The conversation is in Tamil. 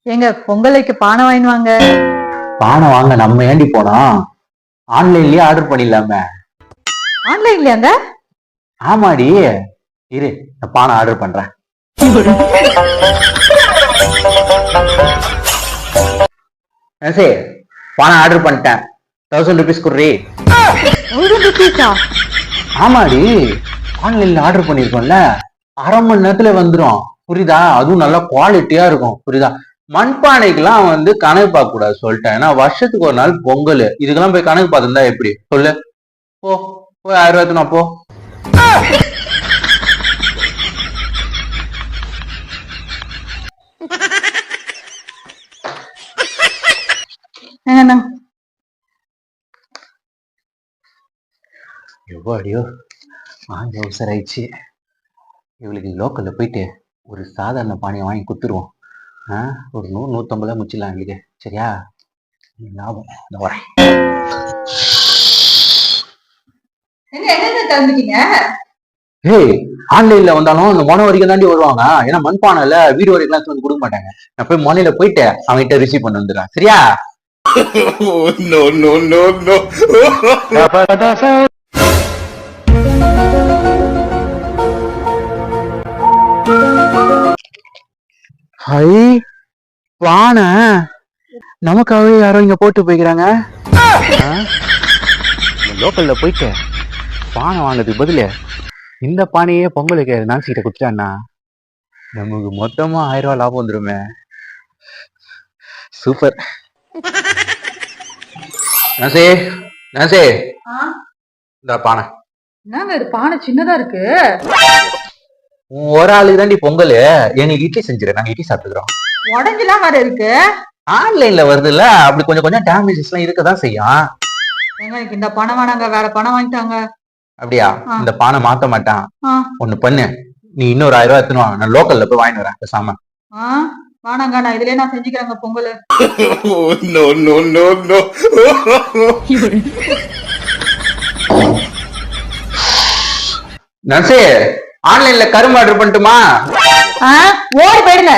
எங்க பொங்கலுக்கு பானை வாங்கினுவாங்க. பானை வாங்க நம்ம ஏண்டி போனோம்? ஆன்லைன்லயே ஆர்டர் பண்ணிடலாமே. ஆன்லைன்லயாங்க? ஆமாடி, இரு நான் பானை ஆர்டர் பண்றேன். சரி, பானை ஆர்டர் பண்ணிட்டேன். 1000 rupees குடுறி. 1000 rupees? ஆமாடி, ஆன்லைன்ல ஆர்டர் பண்ணிருக்கோம்ல, அரை மணி நேரத்துல வந்துரும். புரியுதா? அதுவும் நல்லா குவாலிட்டியா இருக்கும். புரியுதா? மண்பானைக்கெல்லாம் கணக்கு பார்க்க கூடாது சொல்லிட்டேன். ஏன்னா வருஷத்துக்கு ஒரு நாள் பொங்கல், இதுக்கெல்லாம் போய் கணக்கு பார்த்துருந்தா எப்படி சொல்லு? போ போய் 1000 ரூபாய் போ. எவ்வளோ அவசரம் ஆயிடுச்சு. இவளுக்கு லோக்கல்ல போயிட்டு ஒரு சாதாரண பானையை வாங்கி குத்துருவோம். ஒரு 100-150 முச்சிடலாம் எங்களுக்கு. சரியா? லாபம். வரேன். ஏய், ஆன்லைன்ல வந்தாலும் அந்த மொன வரைக்கும் தாண்டி வருவாங்க. ஏன்னா மண்பானைல வீடு வரைக்கும் கொடுக்க மாட்டாங்க. நான் போய் மொனையில போயிட்டு அவன்கிட்ட ரிசீவ் பண்ண வந்துடுறேன். சரியா? ஹை, பானை நமக்காகவே யாரோ இங்க போட்டு போய்க்கிறாங்க. லோக்கல்ல போயிட்டு பானை வாங்கிறதுக்கு பதிலு இந்த பானையே பொங்கலுக்கு நான்சிக்கிட்ட குடுத்துட்டான்னா நமக்கு மொத்தமா 1000 ரூபாய் லாபம் வந்துருமே. சூப்பர். நாசே நாசே, இந்த பானை. என்னங்க இது பானை சின்னதா இருக்கு? ஒரு ஆளுக்கு தாண்டி பொங்கல், எனக்கு இட்லி செஞ்சிரு, நாங்க இட்லி சாப்பிட்டுக்கிறோம். உடஞ்செல்லாம் வேற இருக்கு. ஆன்லைன்ல வருது இல்ல, அப்படி கொஞ்சம் கொஞ்சம் டேமேஜஸ் எல்லாம் இருக்கதான் செய்யும். எனக்கு இந்த பானை வேணாங்க, வேற பானை வாங்கிட்டாங்க. அப்படியா? இந்த பானை மாத்த மாட்டான். ஒண்ணு பண்ணு, நீ இன்னொரு 1000 ரூபாய் எடுத்துன்னு வா, நான் லோக்கல்ல போய் வாங்கிட்டு வரேன் பேசாம. வேணாங்க, நான் இதுலயே நான் செஞ்சுக்கிறேங்க பொங்கல். நர்சே, ஆன்லைன்ல கரும்பு ஆர்டர் பண்ணட்டுமா? ஓடி போயிடுங்க.